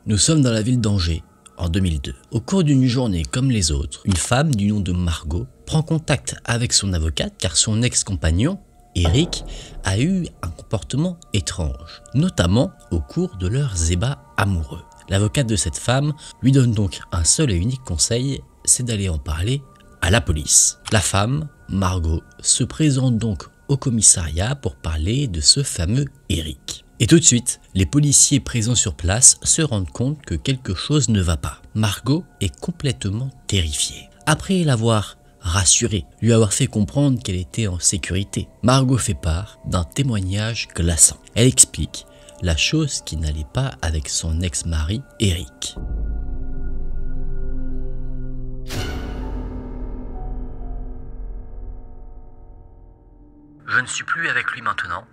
Nous sommes dans la ville d'Angers, en 2002. Au cours d'une journée comme les autres, une femme du nom de Margot prend contact avec son avocate car son ex-compagnon, Eric, a eu un comportement étrange, notamment au cours de leurs ébats amoureux. L'avocate de cette femme lui donne donc un seul et unique conseil, c'est d'aller en parler à la police. La femme, Margot, se présente donc au commissariat pour parler de ce fameux Eric. Et tout de suite, les policiers présents sur place se rendent compte que quelque chose ne va pas. Margot est complètement terrifiée. Après l'avoir rassurée, lui avoir fait comprendre qu'elle était en sécurité, Margot fait part d'un témoignage glaçant. Elle explique la chose qui n'allait pas avec son ex-mari, Eric. Je ne suis plus avec lui maintenant,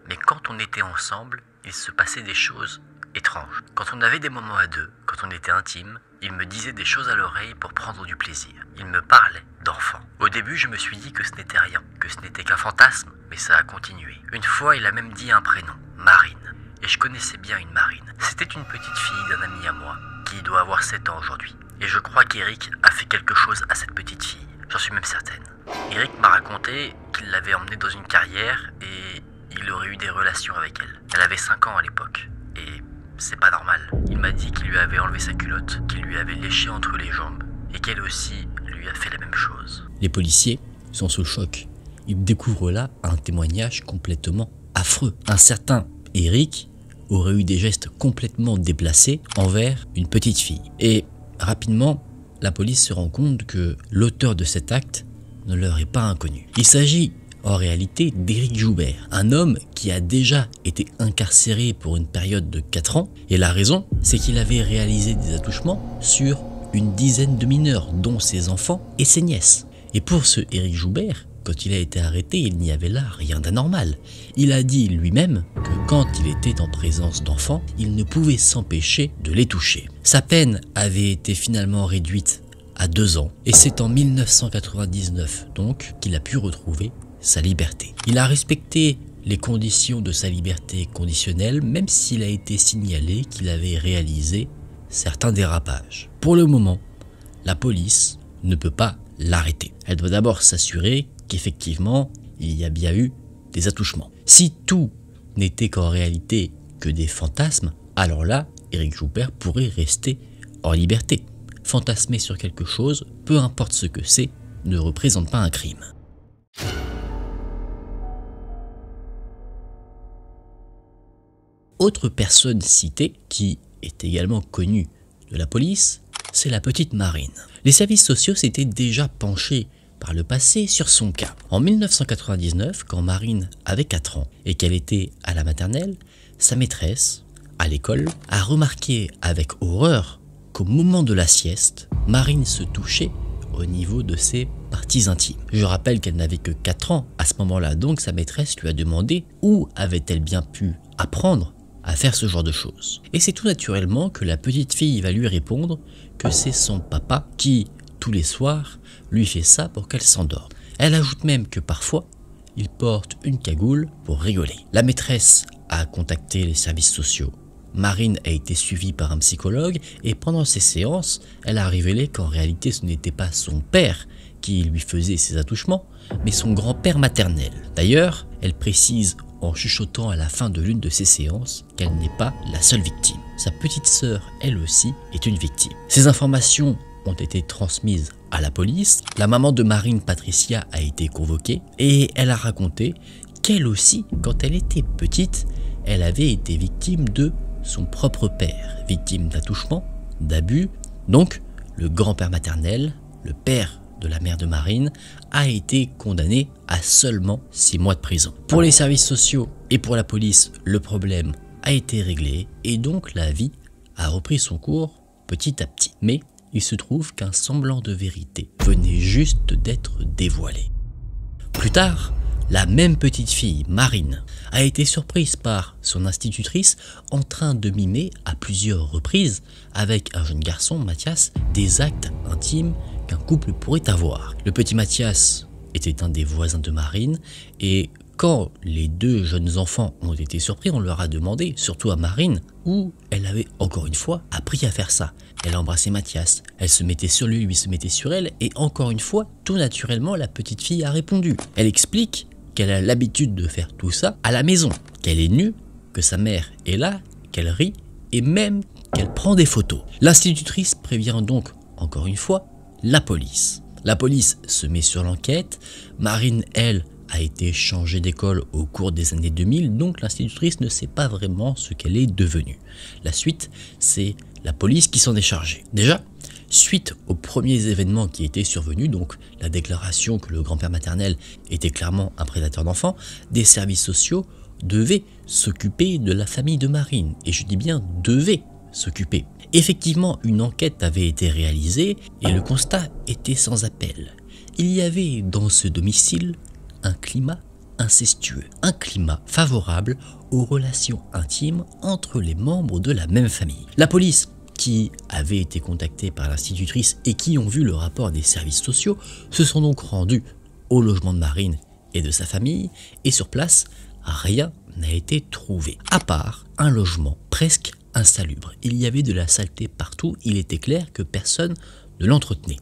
mais quand on était ensemble, il se passait des choses étranges. Quand on avait des moments à deux, quand on était intime, il me disait des choses à l'oreille pour prendre du plaisir. Il me parlait d'enfant. Au début, je me suis dit que ce n'était rien, que ce n'était qu'un fantasme, mais ça a continué. Une fois, il a même dit un prénom, Marine. Et je connaissais bien une Marine. C'était une petite fille d'un ami à moi, qui doit avoir 7 ans aujourd'hui. Et je crois qu'Eric a fait quelque chose à cette petite fille. J'en suis même certaine. Eric m'a raconté qu'il l'avait emmenée dans une carrière et il aurait eu des relations avec elle. Elle avait 5 ans à l'époque. Et c'est pas normal. Il m'a dit qu'il lui avait enlevé sa culotte, qu'il lui avait léché entre les jambes et qu'elle aussi lui a fait la même chose. Les policiers sont sous le choc. Ils découvrent là un témoignage complètement affreux. Un certain Eric aurait eu des gestes complètement déplacés envers une petite fille. Et rapidement, la police se rend compte que l'auteur de cet acte ne leur est pas inconnu. Il s'agit en réalité d'Éric Joubert, un homme qui a déjà été incarcéré pour une période de 4 ans. Et la raison, c'est qu'il avait réalisé des attouchements sur une dizaine de mineurs, dont ses enfants et ses nièces. Et pour ce Éric Joubert, quand il a été arrêté, il n'y avait là rien d'anormal. Il a dit lui-même que quand il était en présence d'enfants, il ne pouvait s'empêcher de les toucher. Sa peine avait été finalement réduite à 2 ans. Et c'est en 1999 donc qu'il a pu retrouver sa liberté. Il a respecté les conditions de sa liberté conditionnelle, même s'il a été signalé qu'il avait réalisé certains dérapages. Pour le moment, la police ne peut pas l'arrêter. Elle doit d'abord s'assurer qu'effectivement, il y a bien eu des attouchements. Si tout n'était qu'en réalité que des fantasmes, alors là, Éric Joubert pourrait rester en liberté. Fantasmer sur quelque chose, peu importe ce que c'est, ne représente pas un crime. Autre personne citée, qui est également connue de la police, c'est la petite Marine. Les services sociaux s'étaient déjà penchés par le passé sur son cas. En 1999, quand Marine avait 4 ans et qu'elle était à la maternelle, sa maîtresse, à l'école, a remarqué avec horreur qu'au moment de la sieste, Marine se touchait au niveau de ses parties intimes. Je rappelle qu'elle n'avait que 4 ans à ce moment-là, donc sa maîtresse lui a demandé où avait-elle bien pu apprendre à faire ce genre de choses. Et c'est tout naturellement que la petite fille va lui répondre que c'est son papa qui, tous les soirs, lui fait ça pour qu'elle s'endorme. Elle ajoute même que parfois, il porte une cagoule pour rigoler. La maîtresse a contacté les services sociaux. Marine a été suivie par un psychologue et pendant ces séances, elle a révélé qu'en réalité ce n'était pas son père qui lui faisait ces attouchements, mais son grand-père maternel. D'ailleurs, elle précise en chuchotant à la fin de l'une de ces séances qu'elle n'est pas la seule victime. Sa petite sœur, elle aussi, est une victime. Ces informations ont été transmises à la police. La maman de Marine, Patricia, a été convoquée et elle a raconté qu'elle aussi, quand elle était petite, elle avait été victime de son propre père, victime d'attouchement, d'abus. Donc, le grand-père maternel, le père de la mère de Marine, a été condamné à seulement 6 mois de prison. Pour les services sociaux et pour la police, le problème a été réglé et donc la vie a repris son cours petit à petit. Mais il se trouve qu'un semblant de vérité venait juste d'être dévoilé. Plus tard, la même petite fille, Marine, a été surprise par son institutrice en train de mimer à plusieurs reprises avec un jeune garçon, Mathias, des actes intimes qu'un couple pourrait avoir. Le petit Mathias était un des voisins de Marine et Quand les deux jeunes enfants ont été surpris, on leur a demandé, surtout à Marine, où elle avait encore une fois appris à faire ça. Elle a embrassé Mathias, elle se mettait sur lui se mettait sur elle, et encore une fois, tout naturellement, la petite fille a répondu. Elle explique qu'elle a l'habitude de faire tout ça à la maison, qu'elle est nue, que sa mère est là, qu'elle rit, et même qu'elle prend des photos. L'institutrice prévient donc, encore une fois, la police. La police se met sur l'enquête. Marine, elle, a été changée d'école au cours des années 2000, donc l'institutrice ne sait pas vraiment ce qu'elle est devenue. La suite, c'est la police qui s'en est chargée. Déjà, suite aux premiers événements qui étaient survenus, donc la déclaration que le grand-père maternel était clairement un prédateur d'enfants, des services sociaux devaient s'occuper de la famille de Marine. Et je dis bien devaient s'occuper. Effectivement, une enquête avait été réalisée et le constat était sans appel. Il y avait dans ce domicile un climat incestueux, un climat favorable aux relations intimes entre les membres de la même famille. La police, qui avait été contactée par l'institutrice et qui ont vu le rapport des services sociaux, se sont donc rendus au logement de Marine et de sa famille, et sur place, rien n'a été trouvé, à part un logement presque insalubre. Il y avait de la saleté partout, il était clair que personne ne l'entretenait.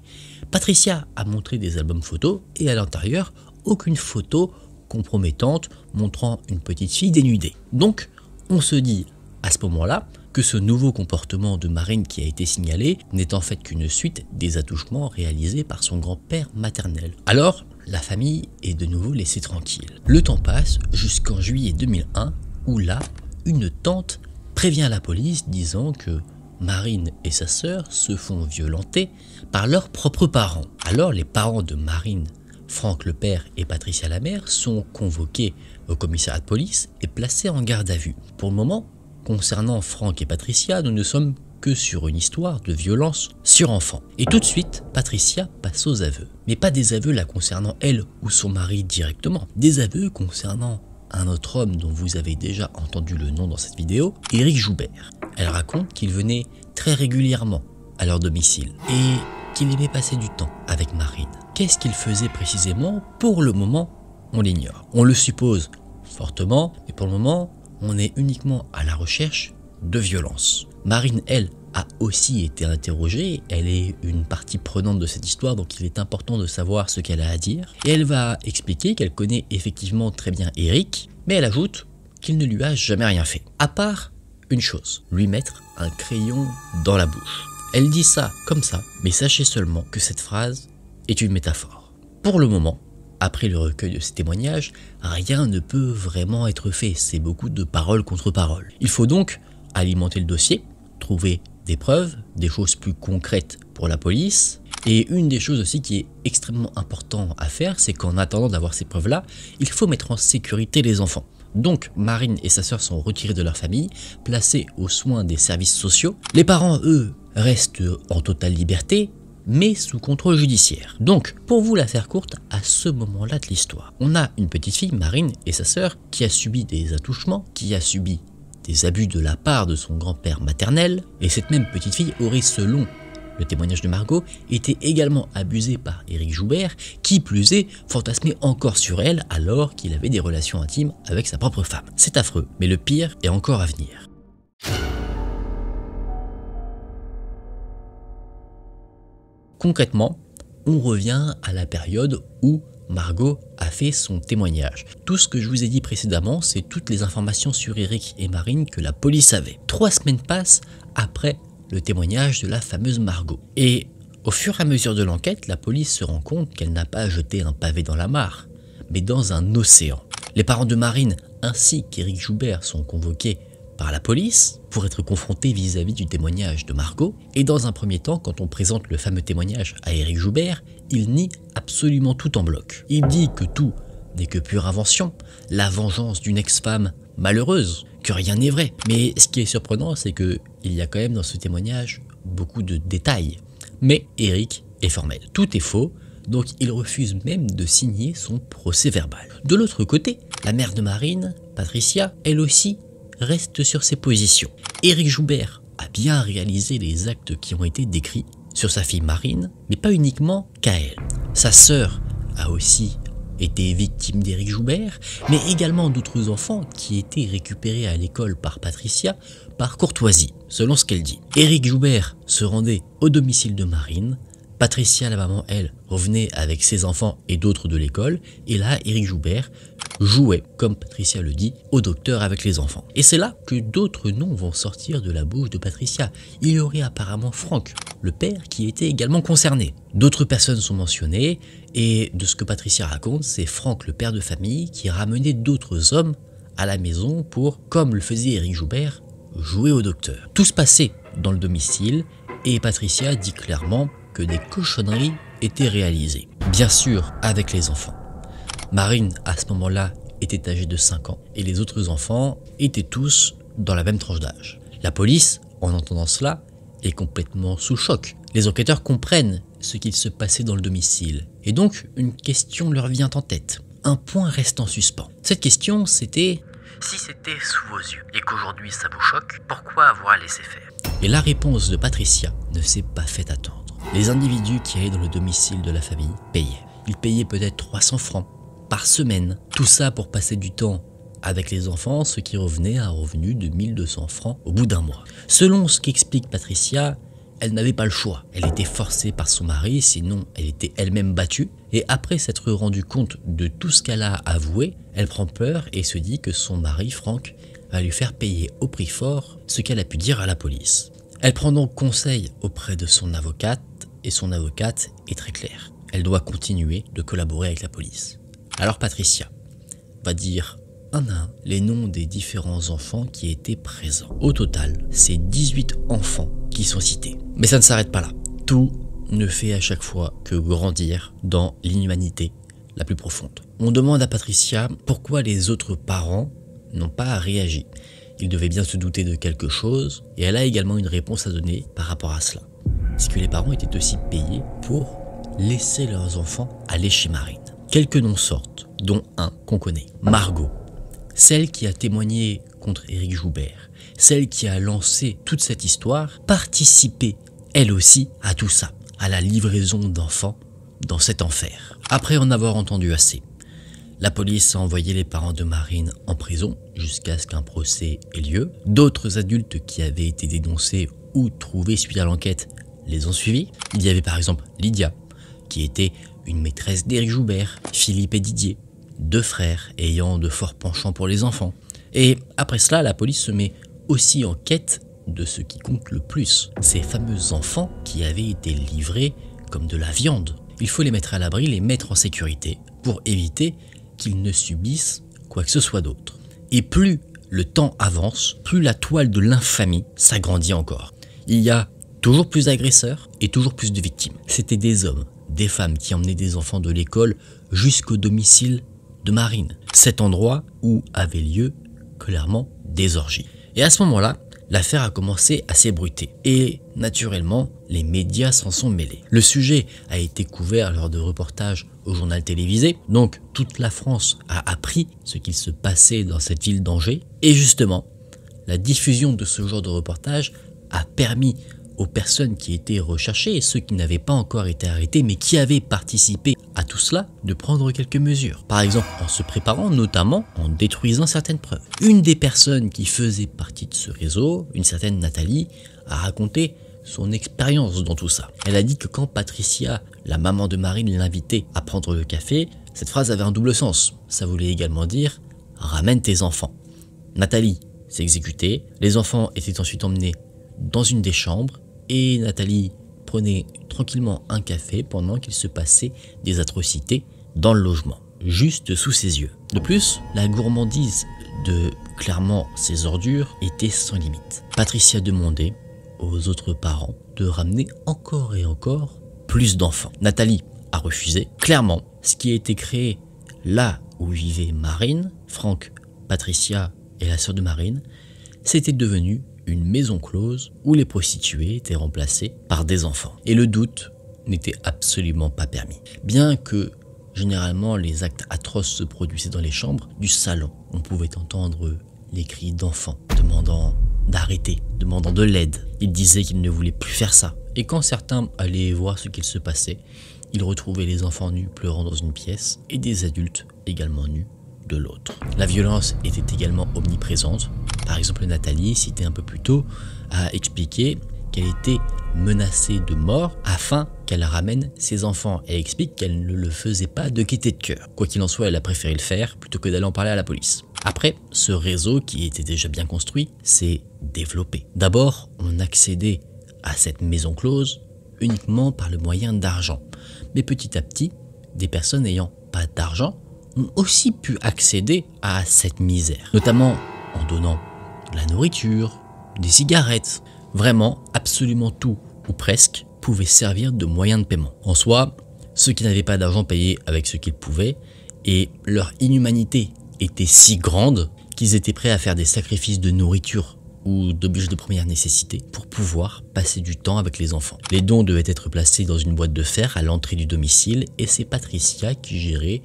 Patricia a montré des albums photos et à l'intérieur, aucune photo compromettante montrant une petite fille dénudée. Donc, on se dit à ce moment-là que ce nouveau comportement de Marine qui a été signalé n'est en fait qu'une suite des attouchements réalisés par son grand-père maternel. Alors, la famille est de nouveau laissée tranquille. Le temps passe jusqu'en juillet 2001 où là, une tante prévient la police disant que Marine et sa sœur se font violenter par leurs propres parents. Alors les parents de Marine, Franck le père et Patricia la mère, sont convoqués au commissariat de police et placés en garde à vue. Pour le moment, concernant Franck et Patricia, nous ne sommes que sur une histoire de violence sur enfant. Et tout de suite, Patricia passe aux aveux. Mais pas des aveux la concernant elle ou son mari directement, des aveux concernant un autre homme dont vous avez déjà entendu le nom dans cette vidéo, Éric Joubert. Elle raconte qu'il venait très régulièrement à leur domicile et qu'il aimait passer du temps avec Marine. Qu'est-ce qu'il faisait précisément? Pour le moment, on l'ignore. On le suppose fortement, mais pour le moment, on est uniquement à la recherche de violence. Marine, elle, a aussi été interrogée, elle est une partie prenante de cette histoire, donc il est important de savoir ce qu'elle a à dire. Et elle va expliquer qu'elle connaît effectivement très bien Éric, mais elle ajoute qu'il ne lui a jamais rien fait. À part une chose, lui mettre un crayon dans la bouche. Elle dit ça comme ça, mais sachez seulement que cette phrase est une métaphore. Pour le moment, après le recueil de ces témoignages, rien ne peut vraiment être fait, c'est beaucoup de paroles contre paroles. Il faut donc alimenter le dossier, trouver des preuves, des choses plus concrètes pour la police. Et une des choses aussi qui est extrêmement important à faire, c'est qu'en attendant d'avoir ces preuves-là, il faut mettre en sécurité les enfants. Donc Marine et sa sœur sont retirées de leur famille, placées aux soins des services sociaux. Les parents, eux, restent en totale liberté, mais sous contrôle judiciaire. Donc, pour vous la faire courte, à ce moment-là de l'histoire, on a une petite fille, Marine et sa sœur, qui a subi des attouchements, qui a subi des abus de la part de son grand-père maternel, et cette même petite fille aurait, selon le témoignage de Margot, été également abusée par Éric Joubert, qui plus est, fantasmait encore sur elle alors qu'il avait des relations intimes avec sa propre femme. C'est affreux, mais le pire est encore à venir. Concrètement, on revient à la période où Margot a fait son témoignage. Tout ce que je vous ai dit précédemment, c'est toutes les informations sur Éric et Marine que la police avait. 3 semaines passent après le témoignage de la fameuse Margot. Et au fur et à mesure de l'enquête, la police se rend compte qu'elle n'a pas jeté un pavé dans la mare, mais dans un océan. Les parents de Marine ainsi qu'Éric Joubert sont convoqués par la police pour être confrontés vis-à-vis du témoignage de Margot. Et dans un premier temps, quand on présente le fameux témoignage à Éric Joubert, il nie absolument tout en bloc. Il dit que tout n'est que pure invention, la vengeance d'une ex-femme malheureuse, que rien n'est vrai. Mais ce qui est surprenant, c'est qu'il y a quand même dans ce témoignage beaucoup de détails. Mais Éric est formel. Tout est faux, donc il refuse même de signer son procès verbal. De l'autre côté, la mère de Marine, Patricia, elle aussi reste sur ses positions. Éric Joubert a bien réalisé les actes qui ont été décrits sur sa fille Marine, mais pas uniquement qu'à elle. Sa sœur a aussi étaient victimes d'Éric Joubert, mais également d'autres enfants qui étaient récupérés à l'école par Patricia par courtoisie, selon ce qu'elle dit. Éric Joubert se rendait au domicile de Marine. Patricia, la maman, elle, revenait avec ses enfants et d'autres de l'école. Et là, Éric Joubert jouait, comme Patricia le dit, au docteur avec les enfants. Et c'est là que d'autres noms vont sortir de la bouche de Patricia. Il y aurait apparemment Franck, le père, qui était également concerné. D'autres personnes sont mentionnées, et de ce que Patricia raconte, c'est Franck, le père de famille, qui ramenait d'autres hommes à la maison pour, comme le faisait Éric Joubert, jouer au docteur. Tout se passait dans le domicile, et Patricia dit clairement que des cochonneries étaient réalisées. Bien sûr, avec les enfants. Marine, à ce moment-là, était âgée de 5 ans et les autres enfants étaient tous dans la même tranche d'âge. La police, en entendant cela, est complètement sous choc. Les enquêteurs comprennent ce qu'il se passait dans le domicile et donc une question leur vient en tête. Un point reste en suspens. Cette question, c'était: si c'était sous vos yeux et qu'aujourd'hui ça vous choque, pourquoi avoir laissé faire? Et la réponse de Patricia ne s'est pas fait attendre. Les individus qui allaient dans le domicile de la famille payaient. Ils payaient peut-être 300 francs par semaine. Tout ça pour passer du temps avec les enfants, ce qui revenait à un revenu de 1200 francs au bout d'un mois. Selon ce qu'explique Patricia, elle n'avait pas le choix. Elle était forcée par son mari, sinon elle était elle-même battue. Et après s'être rendue compte de tout ce qu'elle a avoué, elle prend peur et se dit que son mari, Franck, va lui faire payer au prix fort ce qu'elle a pu dire à la police. Elle prend donc conseil auprès de son avocate et son avocate est très claire. Elle doit continuer de collaborer avec la police. Alors Patricia va dire un à un les noms des différents enfants qui étaient présents. Au total, c'est 18 enfants qui sont cités. Mais ça ne s'arrête pas là. Tout ne fait à chaque fois que grandir dans l'inhumanité la plus profonde. On demande à Patricia pourquoi les autres parents n'ont pas réagi. Ils devaient bien se douter de quelque chose et elle a également une réponse à donner par rapport à cela. C'est que les parents étaient aussi payés pour laisser leurs enfants aller chez Marine. Quelques noms sortent, dont un qu'on connaît, Margot, celle qui a témoigné contre Éric Joubert, celle qui a lancé toute cette histoire, participait elle aussi à tout ça, à la livraison d'enfants dans cet enfer. Après en avoir entendu assez, la police a envoyé les parents de Marine en prison jusqu'à ce qu'un procès ait lieu. D'autres adultes qui avaient été dénoncés ou trouvés suite à l'enquête les ont suivis. Il y avait par exemple Lydia, qui était une maîtresse d'Éric Joubert, Philippe et Didier, deux frères ayant de forts penchants pour les enfants. Et après cela, la police se met aussi en quête de ce qui compte le plus, ces fameux enfants qui avaient été livrés comme de la viande. Il faut les mettre à l'abri, les mettre en sécurité pour éviter qu'ils ne subissent quoi que ce soit d'autre. Et plus le temps avance, plus la toile de l'infamie s'agrandit encore. Il y a toujours plus d'agresseurs et toujours plus de victimes. C'était des hommes, des femmes qui emmenaient des enfants de l'école jusqu'au domicile de Marine, cet endroit où avaient lieu clairement des orgies. Et à ce moment-là, l'affaire a commencé à s'ébruiter et naturellement, les médias s'en sont mêlés. Le sujet a été couvert lors de reportages au journal télévisé, donc toute la France a appris ce qu'il se passait dans cette ville d'Angers. Et justement, la diffusion de ce genre de reportage a permis aux personnes qui étaient recherchées et ceux qui n'avaient pas encore été arrêtés mais qui avaient participé à tout cela de prendre quelques mesures. Par exemple en se préparant, notamment en détruisant certaines preuves. Une des personnes qui faisait partie de ce réseau, une certaine Nathalie, a raconté son expérience dans tout ça. Elle a dit que quand Patricia, la maman de Marine, l'invitait à prendre le café, cette phrase avait un double sens. Ça voulait également dire « ramène tes enfants ». Nathalie s'est exécutée, les enfants étaient ensuite emmenés dans une des chambres et Nathalie prenait tranquillement un café pendant qu'il se passait des atrocités dans le logement, juste sous ses yeux. De plus, la gourmandise de clairement ces ordures était sans limite. Patricia demandait aux autres parents de ramener encore et encore plus d'enfants. Nathalie a refusé. Clairement, ce qui a été créé là où vivait Marine, Franck, Patricia et la sœur de Marine, c'était devenu une maison close où les prostituées étaient remplacées par des enfants. Et le doute n'était absolument pas permis. Bien que généralement les actes atroces se produisaient dans les chambres du salon, on pouvait entendre les cris d'enfants demandant d'arrêter, demandant de l'aide. Ils disaient qu'ils ne voulaient plus faire ça. Et quand certains allaient voir ce qu'il se passait, il retrouvait les enfants nus pleurant dans une pièce et des adultes également nus de l'autre. La violence était également omniprésente. Par exemple, Nathalie, citée un peu plus tôt, a expliqué qu'elle était menacée de mort afin qu'elle ramène ses enfants. Elle explique qu'elle ne le faisait pas de gaieté de cœur. Quoi qu'il en soit, elle a préféré le faire plutôt que d'aller en parler à la police. Après, ce réseau qui était déjà bien construit s'est développé. D'abord, on accédait à cette maison close uniquement par le moyen d'argent. Mais petit à petit, des personnes n'ayant pas d'argent ont aussi pu accéder à cette misère, notamment en donnant de la nourriture, des cigarettes. Vraiment, absolument tout, ou presque, pouvait servir de moyen de paiement. En soi, ceux qui n'avaient pas d'argent payaient avec ce qu'ils pouvaient, et leur inhumanité était si grande qu'ils étaient prêts à faire des sacrifices de nourriture ou d'objets de première nécessité pour pouvoir passer du temps avec les enfants. Les dons devaient être placés dans une boîte de fer à l'entrée du domicile, et c'est Patricia qui gérait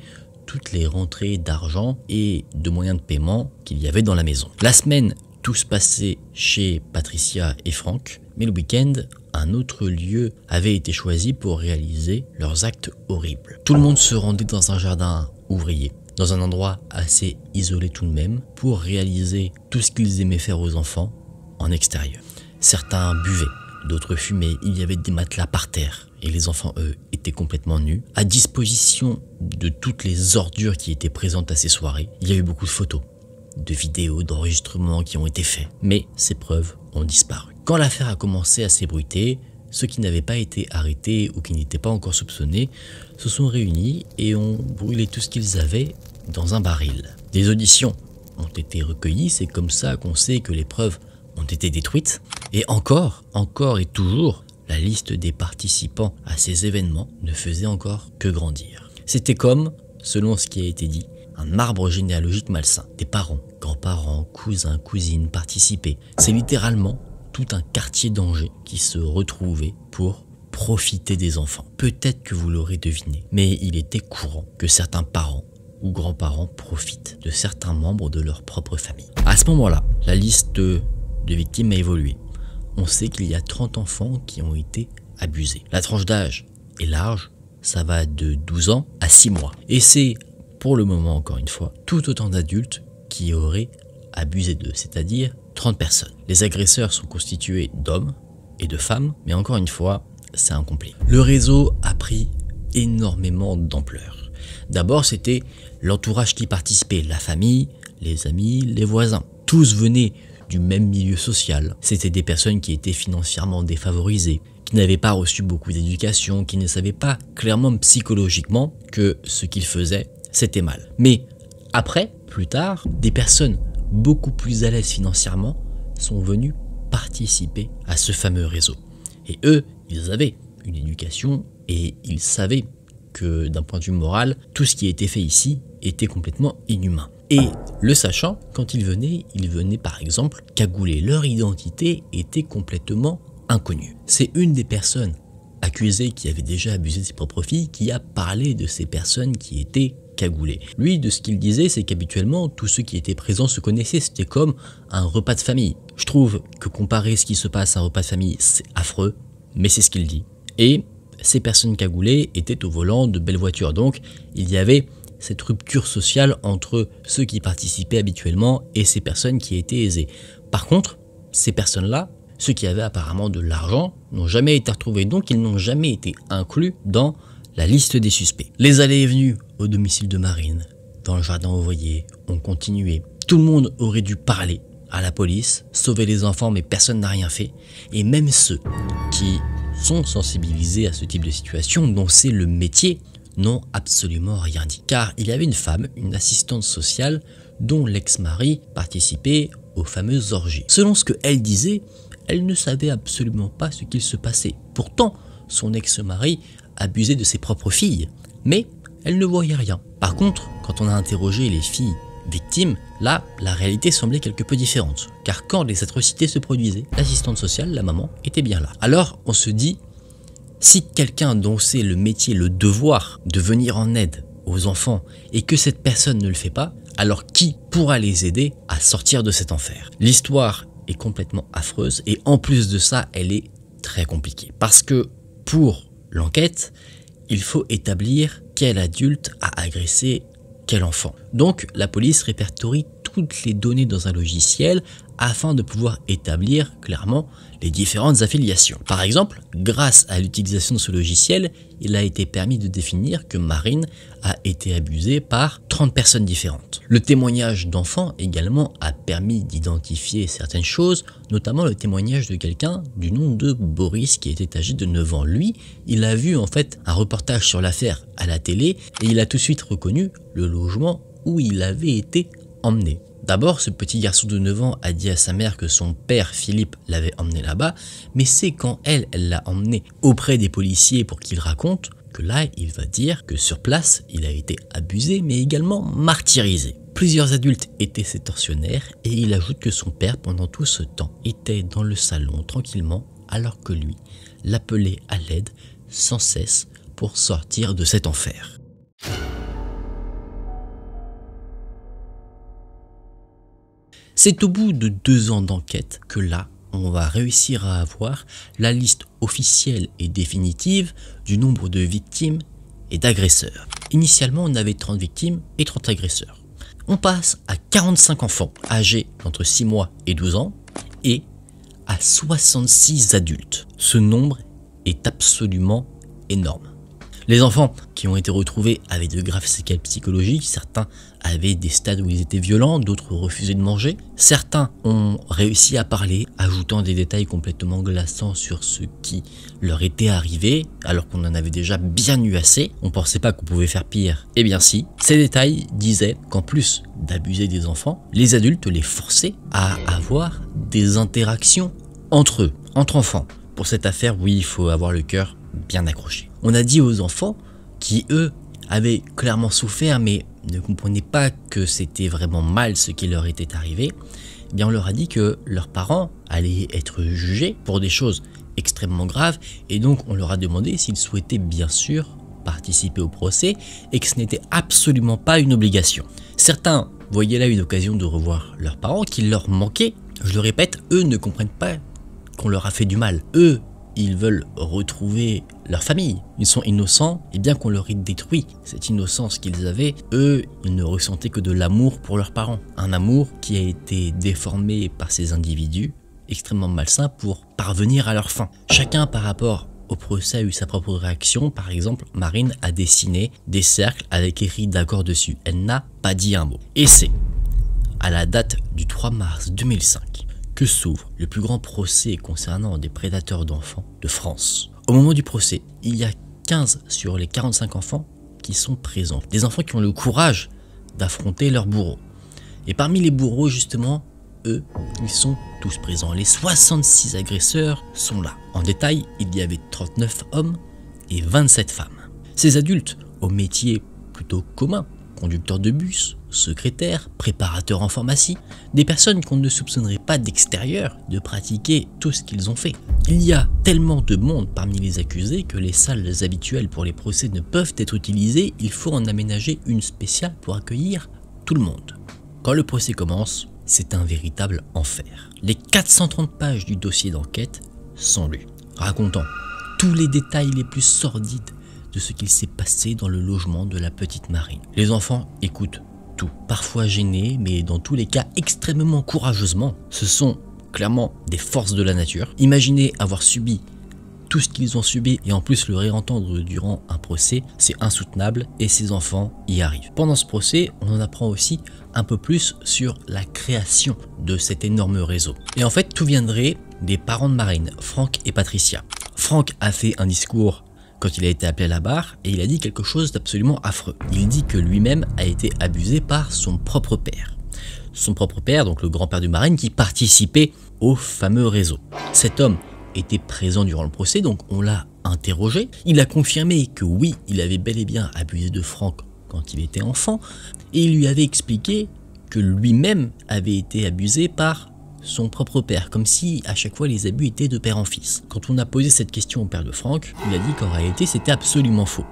toutes les rentrées d'argent et de moyens de paiement qu'il y avait dans la maison. La semaine, tout se passait chez Patricia et Franck, mais le week-end, un autre lieu avait été choisi pour réaliser leurs actes horribles. Tout le monde se rendait dans un jardin ouvrier, dans un endroit assez isolé tout de même, pour réaliser tout ce qu'ils aimaient faire aux enfants en extérieur. Certains buvaient, d'autres fumaient, il y avait des matelas par terre, et les enfants, eux, étaient complètement nus, à disposition de toutes les ordures qui étaient présentes à ces soirées. Il y a eu beaucoup de photos, de vidéos, d'enregistrements qui ont été faits, mais ces preuves ont disparu. Quand l'affaire a commencé à s'ébruiter, ceux qui n'avaient pas été arrêtés ou qui n'étaient pas encore soupçonnés se sont réunis et ont brûlé tout ce qu'ils avaient dans un baril. Des auditions ont été recueillies, c'est comme ça qu'on sait que les preuves ont été détruites. Et encore et toujours, la liste des participants à ces événements ne faisait encore que grandir. C'était comme, selon ce qui a été dit, un arbre généalogique malsain. Des parents, grands-parents, cousins, cousines participaient. C'est littéralement tout un quartier d'Angers qui se retrouvait pour profiter des enfants. Peut-être que vous l'aurez deviné, mais il était courant que certains parents ou grands-parents profitent de certains membres de leur propre famille. À ce moment-là, la liste de victimes a évolué. On sait qu'il y a 30 enfants qui ont été abusés. La tranche d'âge est large, ça va de 12 ans à 6 mois. Et c'est, pour le moment encore une fois, tout autant d'adultes qui auraient abusé d'eux, c'est-à-dire 30 personnes. Les agresseurs sont constitués d'hommes et de femmes, mais encore une fois, c'est incomplet. Le réseau a pris énormément d'ampleur. D'abord, c'était l'entourage qui participait, la famille, les amis, les voisins. Tous venaient du même milieu social. C'était des personnes qui étaient financièrement défavorisées, qui n'avaient pas reçu beaucoup d'éducation, qui ne savaient pas clairement psychologiquement que ce qu'ils faisaient, c'était mal. Mais après, plus tard, des personnes beaucoup plus à l'aise financièrement sont venus participer à ce fameux réseau. Et eux, ils avaient une éducation et ils savaient que d'un point de vue moral, tout ce qui était fait ici était complètement inhumain. Et le sachant, quand ils venaient par exemple cagoulés. Leur identité était complètement inconnue. C'est une des personnes accusées qui avait déjà abusé de ses propres filles qui a parlé de ces personnes qui étaient cagoulé. Lui, de ce qu'il disait, c'est qu'habituellement, tous ceux qui étaient présents se connaissaient, c'était comme un repas de famille. Je trouve que comparer ce qui se passe à un repas de famille, c'est affreux, mais c'est ce qu'il dit. Et ces personnes cagoulées étaient au volant de belles voitures, donc il y avait cette rupture sociale entre ceux qui participaient habituellement et ces personnes qui étaient aisées. Par contre, ces personnes-là, ceux qui avaient apparemment de l'argent, n'ont jamais été retrouvés, donc ils n'ont jamais été inclus dans la liste des suspects. Les allées et venues au domicile de Marine, dans le jardin ouvrier, ont continué. Tout le monde aurait dû parler à la police, sauver les enfants, mais personne n'a rien fait. Et même ceux qui sont sensibilisés à ce type de situation, dont c'est le métier, n'ont absolument rien dit. Car il y avait une femme, une assistante sociale, dont l'ex-mari participait aux fameuses orgies. Selon ce qu'elle disait, elle ne savait absolument pas ce qu'il se passait. Pourtant, son ex-mari abusait de ses propres filles, mais elle ne voyait rien. Par contre, quand on a interrogé les filles victimes, là, la réalité semblait quelque peu différente. Car quand les atrocités se produisaient, l'assistante sociale, la maman, était bien là. Alors, on se dit, si quelqu'un dont c'est le métier, le devoir de venir en aide aux enfants, et que cette personne ne le fait pas, alors qui pourra les aider à sortir de cet enfer? L'histoire est complètement affreuse, et en plus de ça, elle est très compliquée. Parce que pour l'enquête, il faut établir quel adulte a agressé quel enfant. Donc la police répertorie toutes les données dans un logiciel afin de pouvoir établir clairement les différentes affiliations. Par exemple, grâce à l'utilisation de ce logiciel, il a été permis de définir que Marine a été abusée par 30 personnes différentes. Le témoignage d'enfants également a permis d'identifier certaines choses, notamment le témoignage de quelqu'un du nom de Boris qui était âgé de 9 ans. Lui, il a vu en fait un reportage sur l'affaire à la télé et il a tout de suite reconnu le logement où il avait été emmené. D'abord, ce petit garçon de 9 ans a dit à sa mère que son père Philippe l'avait emmené là-bas, mais c'est quand elle l'a emmené auprès des policiers pour qu'il raconte que là, il va dire que sur place, il a été abusé, mais également martyrisé. Plusieurs adultes étaient ses tortionnaires et il ajoute que son père, pendant tout ce temps, était dans le salon tranquillement, alors que lui l'appelait à l'aide sans cesse pour sortir de cet enfer. C'est au bout de 2 ans d'enquête que là, on va réussir à avoir la liste officielle et définitive du nombre de victimes et d'agresseurs. Initialement, on avait 30 victimes et 30 agresseurs. On passe à 45 enfants âgés entre 6 mois et 12 ans et à 66 adultes. Ce nombre est absolument énorme. Les enfants qui ont été retrouvés avaient de graves séquelles psychologiques, certains avaient des stades où ils étaient violents, d'autres refusaient de manger. Certains ont réussi à parler, ajoutant des détails complètement glaçants sur ce qui leur était arrivé, alors qu'on en avait déjà bien eu assez. On pensait pas qu'on pouvait faire pire. Eh bien si, ces détails disaient qu'en plus d'abuser des enfants, les adultes les forçaient à avoir des interactions entre eux, entre enfants. Pour cette affaire, oui, il faut avoir le cœur bien accroché. On a dit aux enfants qui, eux, avaient clairement souffert mais ne comprenaient pas que c'était vraiment mal ce qui leur était arrivé, eh bien on leur a dit que leurs parents allaient être jugés pour des choses extrêmement graves et donc on leur a demandé s'ils souhaitaient bien sûr participer au procès et que ce n'était absolument pas une obligation. Certains voyaient là une occasion de revoir leurs parents qui leur manquaient. Je le répète, eux ne comprennent pas qu'on leur a fait du mal. Eux, ils veulent retrouver leur famille. Ils sont innocents et bien qu'on leur ait détruit cette innocence qu'ils avaient, eux, ils ne ressentaient que de l'amour pour leurs parents. Un amour qui a été déformé par ces individus extrêmement malsains pour parvenir à leur fin. Chacun par rapport au procès a eu sa propre réaction. Par exemple, Marine a dessiné des cercles avec écrit d'accord dessus. Elle n'a pas dit un mot. Et c'est à la date du 3 mars 2005 que s'ouvre le plus grand procès concernant des prédateurs d'enfants de France. Au moment du procès, il y a 15 sur les 45 enfants qui sont présents. Des enfants qui ont le courage d'affronter leurs bourreaux. Et parmi les bourreaux, justement, eux, ils sont tous présents. Les 66 agresseurs sont là. En détail, il y avait 39 hommes et 27 femmes. Ces adultes, au métier plutôt commun, conducteurs de bus, secrétaires, préparateurs en pharmacie, des personnes qu'on ne soupçonnerait pas d'extérieur de pratiquer tout ce qu'ils ont fait. Il y a tellement de monde parmi les accusés que les salles habituelles pour les procès ne peuvent être utilisées, il faut en aménager une spéciale pour accueillir tout le monde. Quand le procès commence, c'est un véritable enfer. Les 430 pages du dossier d'enquête sont lues, racontant tous les détails les plus sordides de ce qu'il s'est passé dans le logement de la petite Marine. Les enfants écoutent tout, parfois gênés, mais dans tous les cas extrêmement courageusement. Ce sont clairement des forces de la nature. Imaginez avoir subi tout ce qu'ils ont subi et en plus le réentendre durant un procès, c'est insoutenable et ces enfants y arrivent. Pendant ce procès, on en apprend aussi un peu plus sur la création de cet énorme réseau. Et en fait, tout viendrait des parents de Marine, Franck et Patricia. Franck a fait un discours quand il a été appelé à la barre et il a dit quelque chose d'absolument affreux. Il dit que lui-même a été abusé par son propre père. Son propre père, donc le grand-père de Marine, qui participait au fameux réseau. Cet homme était présent durant le procès, donc on l'a interrogé. Il a confirmé que oui, il avait bel et bien abusé de Franck quand il était enfant et il lui avait expliqué que lui-même avait été abusé par son propre père, comme si à chaque fois les abus étaient de père en fils. Quand on a posé cette question au père de Franck, il a dit qu'en réalité c'était absolument faux.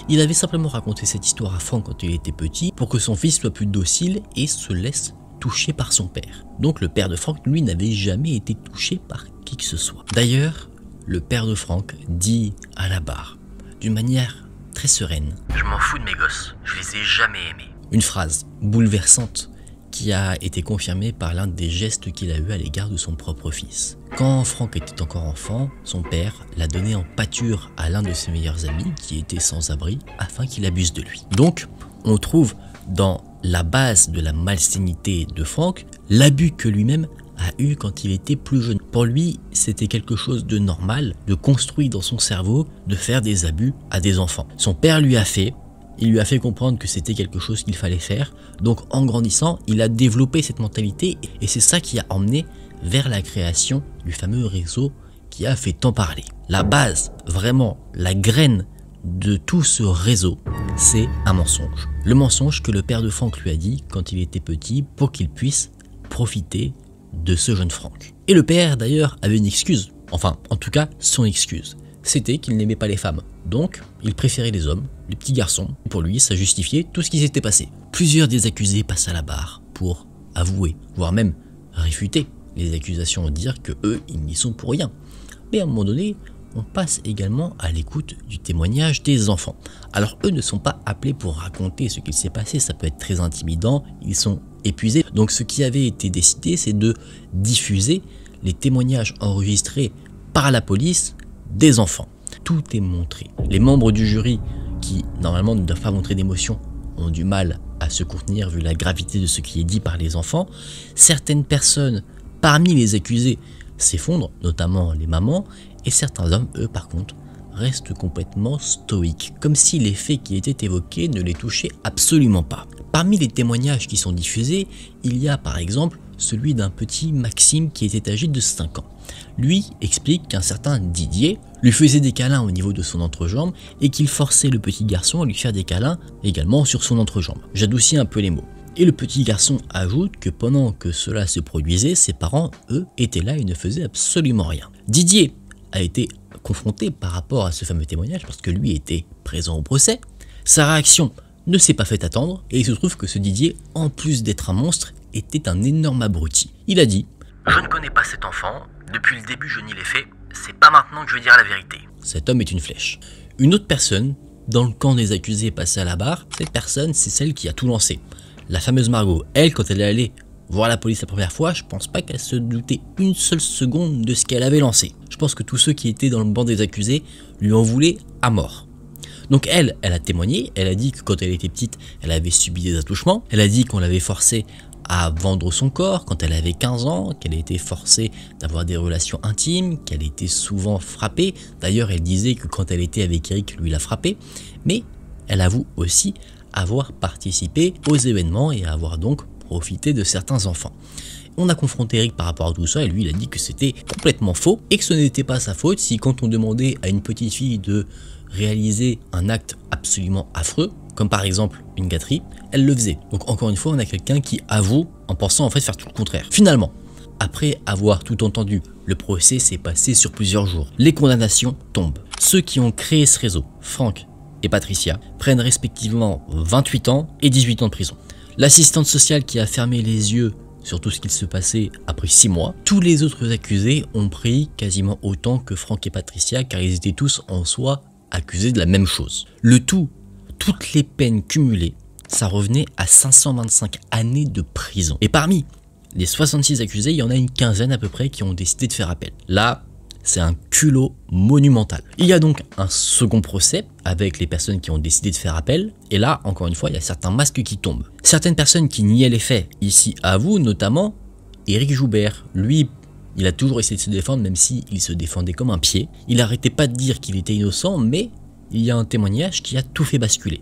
Il avait simplement raconté cette histoire à Franck quand il était petit pour que son fils soit plus docile et se laisse toucher par son père. Donc le père de Franck, lui, n'avait jamais été touché par qui que ce soit. D'ailleurs, le père de Franck dit à la barre, d'une manière très sereine. Je m'en fous de mes gosses, je les ai jamais aimés. Une phrase bouleversante qui a été confirmée par l'un des gestes qu'il a eu à l'égard de son propre fils. Quand Frank était encore enfant, son père l'a donné en pâture à l'un de ses meilleurs amis qui était sans abri afin qu'il abuse de lui. Donc, on trouve dans la base de la malsénité de Frank l'abus que lui-même a eu quand il était plus jeune. Pour lui, c'était quelque chose de normal, de construit dans son cerveau, de faire des abus à des enfants. Son père lui a fait. Il lui a fait comprendre que c'était quelque chose qu'il fallait faire. Donc en grandissant, il a développé cette mentalité et c'est ça qui a emmené vers la création du fameux réseau qui a fait tant parler. La base, vraiment, la graine de tout ce réseau, c'est un mensonge. Le mensonge que le père de Frank lui a dit quand il était petit pour qu'il puisse profiter de ce jeune Frank. Et le père d'ailleurs avait une excuse, enfin en tout cas son excuse. C'était qu'il n'aimait pas les femmes. Donc, il préférait les hommes, les petits garçons. Pour lui, ça justifiait tout ce qui s'était passé. Plusieurs des accusés passent à la barre pour avouer, voire même réfuter les accusations, dire que eux, ils n'y sont pour rien. Mais à un moment donné, on passe également à l'écoute du témoignage des enfants. Alors eux ne sont pas appelés pour raconter ce qu'il s'est passé, ça peut être très intimidant, ils sont épuisés. Donc ce qui avait été décidé, c'est de diffuser les témoignages enregistrés par la police des enfants. Tout est montré. Les membres du jury, qui normalement ne doivent pas montrer d'émotion, ont du mal à se contenir vu la gravité de ce qui est dit par les enfants. Certaines personnes parmi les accusés s'effondrent, notamment les mamans, et certains hommes, eux par contre, restent complètement stoïques, comme si les faits qui étaient évoqués ne les touchaient absolument pas. Parmi les témoignages qui sont diffusés, il y a par exemple celui d'un petit Maxime qui était âgé de 5 ans. Lui explique qu'un certain Didier lui faisait des câlins au niveau de son entrejambe et qu'il forçait le petit garçon à lui faire des câlins également sur son entrejambe. J'adoucis un peu les mots. Et le petit garçon ajoute que pendant que cela se produisait, ses parents, eux, étaient là et ne faisaient absolument rien. Didier a été confronté par rapport à ce fameux témoignage parce que lui était présent au procès. Sa réaction ne s'est pas fait attendre et il se trouve que ce Didier, en plus d'être un monstre, était un énorme abruti. Il a dit « Je ne connais pas cet enfant, depuis le début je n'y l'ai fait, c'est pas maintenant que je vais dire la vérité. » Cet homme est une flèche. Une autre personne, dans le camp des accusés passée à la barre, cette personne c'est celle qui a tout lancé. La fameuse Margot, elle quand elle est allée voir la police la première fois, je pense pas qu'elle se doutait une seule seconde de ce qu'elle avait lancé. Je pense que tous ceux qui étaient dans le banc des accusés lui en voulaient à mort. Donc elle a témoigné, elle a dit que quand elle était petite, elle avait subi des attouchements, elle a dit qu'on l'avait forcée à vendre son corps quand elle avait 15 ans, qu'elle a été forcée d'avoir des relations intimes, qu'elle était souvent frappée. D'ailleurs, elle disait que quand elle était avec Eric, lui l'a frappée. Mais elle avoue aussi avoir participé aux événements et avoir donc profité de certains enfants. On a confronté Eric par rapport à tout ça et lui il a dit que c'était complètement faux et que ce n'était pas sa faute si quand on demandait à une petite fille de réaliser un acte absolument affreux, comme par exemple une gâterie, elle le faisait. Donc encore une fois, on a quelqu'un qui avoue en pensant en fait faire tout le contraire. Finalement, après avoir tout entendu, le procès s'est passé sur plusieurs jours. Les condamnations tombent. Ceux qui ont créé ce réseau, Frank et Patricia, prennent respectivement 28 ans et 18 ans de prison. L'assistante sociale qui a fermé les yeux sur tout ce qu'il se passait a pris 6 mois. Tous les autres accusés ont pris quasiment autant que Frank et Patricia car ils étaient tous en soi accusés de la même chose. Le tout, toutes les peines cumulées, ça revenait à 525 années de prison. Et parmi les 66 accusés, il y en a une quinzaine à peu près qui ont décidé de faire appel. Là, c'est un culot monumental. Il y a donc un second procès avec les personnes qui ont décidé de faire appel. Et là, encore une fois, il y a certains masques qui tombent. Certaines personnes qui niaient les faits ici avouent, notamment Éric Joubert. Lui, il a toujours essayé de se défendre, même s'il se défendait comme un pied. Il n'arrêtait pas de dire qu'il était innocent, mais il y a un témoignage qui a tout fait basculer.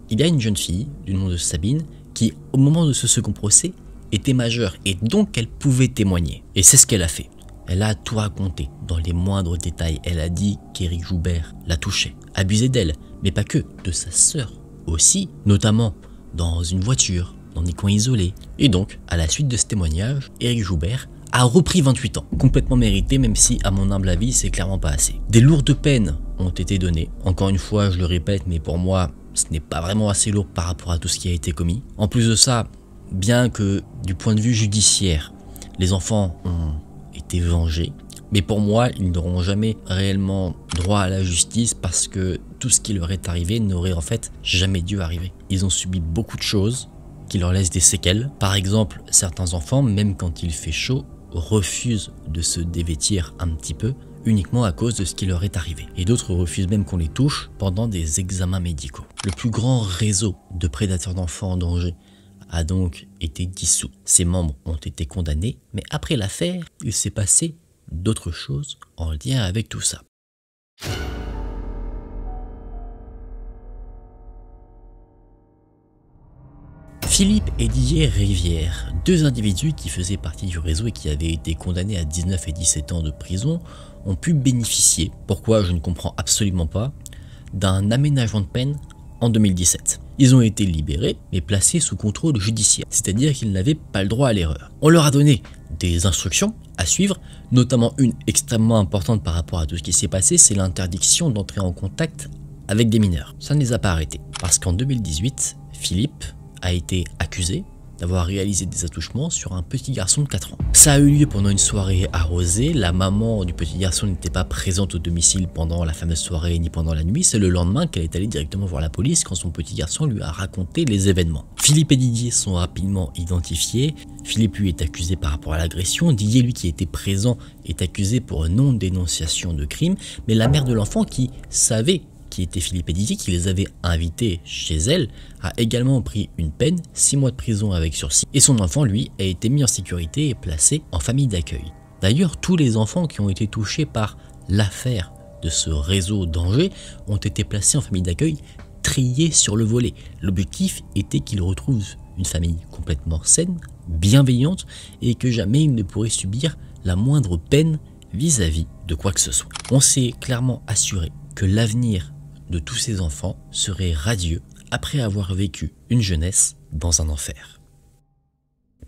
Il y a une jeune fille du nom de Sabine qui, au moment de ce second procès, était majeure et donc elle pouvait témoigner. Et c'est ce qu'elle a fait. Elle a tout raconté dans les moindres détails. Elle a dit qu'Éric Joubert la touchait, abusait d'elle, mais pas que, de sa sœur aussi, notamment dans une voiture, dans des coins isolés. Et donc, à la suite de ce témoignage, Éric Joubert a repris 28 ans, complètement mérité, même si, à mon humble avis, c'est clairement pas assez. Des lourdes peines ont été données. Encore une fois, je le répète, mais pour moi, ce n'est pas vraiment assez lourd par rapport à tout ce qui a été commis. En plus de ça, bien que du point de vue judiciaire, les enfants ont été vengés, Mais pour moi, ils n'auront jamais réellement droit à la justice parce que tout ce qui leur est arrivé n'aurait en fait jamais dû arriver. Ils ont subi beaucoup de choses qui leur laissent des séquelles. Par exemple, certains enfants, même quand il fait chaud, refusent de se dévêtir un petit peu uniquement à cause de ce qui leur est arrivé. Et d'autres refusent même qu'on les touche pendant des examens médicaux. Le plus grand réseau de prédateurs d'enfants en danger a donc été dissous. Ses membres ont été condamnés, mais après l'affaire, il s'est passé d'autres choses en lien avec tout ça. Philippe et Didier Rivière, deux individus qui faisaient partie du réseau et qui avaient été condamnés à 19 et 17 ans de prison, ont pu bénéficier, pourquoi je ne comprends absolument pas, d'un aménagement de peine en 2017. Ils ont été libérés mais placés sous contrôle judiciaire, c'est-à-dire qu'ils n'avaient pas le droit à l'erreur. On leur a donné des instructions à suivre, notamment une extrêmement importante par rapport à tout ce qui s'est passé, c'est l'interdiction d'entrer en contact avec des mineurs. Ça ne les a pas arrêtés, parce qu'en 2018, Philippe a été accusé d'avoir réalisé des attouchements sur un petit garçon de 4 ans. Ça a eu lieu pendant une soirée arrosée, la maman du petit garçon n'était pas présente au domicile pendant la fameuse soirée ni pendant la nuit, c'est le lendemain qu'elle est allée directement voir la police quand son petit garçon lui a raconté les événements. Philippe et Didier sont rapidement identifiés, Philippe lui est accusé par rapport à l'agression, Didier lui qui était présent est accusé pour non-dénonciation de crime, mais la mère de l'enfant qui savait qui était Philippe et Didier, qui les avait invités chez elle, a également pris une peine, 6 mois de prison avec sursis, et son enfant, lui, a été mis en sécurité et placé en famille d'accueil. D'ailleurs, tous les enfants qui ont été touchés par l'affaire de ce réseau d'Angers ont été placés en famille d'accueil, triés sur le volet. L'objectif était qu'ils retrouvent une famille complètement saine, bienveillante, et que jamais ils ne pourraient subir la moindre peine vis-à-vis de quoi que ce soit. On s'est clairement assuré que l'avenir de tous ces enfants serait radieux après avoir vécu une jeunesse dans un enfer.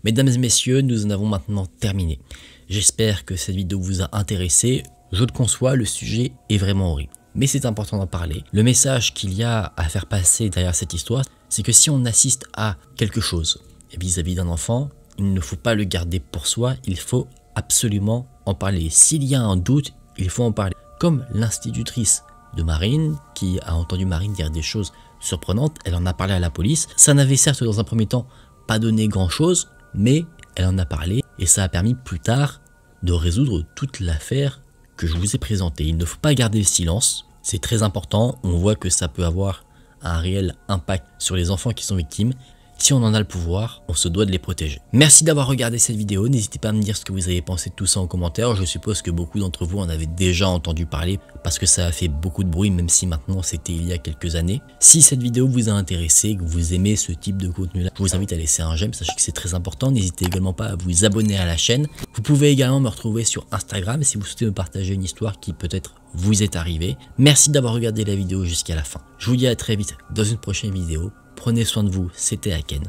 Mesdames et messieurs, nous en avons maintenant terminé. J'espère que cette vidéo vous a intéressé. Je le conçois, le sujet est vraiment horrible. Mais c'est important d'en parler. Le message qu'il y a à faire passer derrière cette histoire, c'est que si on assiste à quelque chose vis-à-vis d'un enfant, il ne faut pas le garder pour soi, il faut absolument en parler. S'il y a un doute, il faut en parler. Comme l'institutrice de Marine, qui a entendu Marine dire des choses surprenantes, elle en a parlé à la police. Ça n'avait certes dans un premier temps pas donné grand chose, mais elle en a parlé et ça a permis plus tard de résoudre toute l'affaire que je vous ai présentée. Il ne faut pas garder le silence, c'est très important, on voit que ça peut avoir un réel impact sur les enfants qui sont victimes. Si on en a le pouvoir, on se doit de les protéger. Merci d'avoir regardé cette vidéo, n'hésitez pas à me dire ce que vous avez pensé de tout ça en commentaire. Je suppose que beaucoup d'entre vous en avez déjà entendu parler parce que ça a fait beaucoup de bruit, même si maintenant c'était il y a quelques années. Si cette vidéo vous a intéressé, que vous aimez ce type de contenu là, je vous invite à laisser un j'aime, sachez que c'est très important. N'hésitez également pas à vous abonner à la chaîne. Vous pouvez également me retrouver sur Instagram si vous souhaitez me partager une histoire qui peut-être vous est arrivée. Merci d'avoir regardé la vidéo jusqu'à la fin. Je vous dis à très vite dans une prochaine vidéo. Prenez soin de vous, c'était Aken.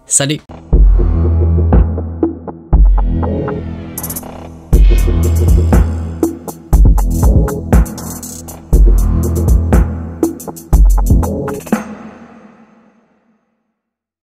Salut!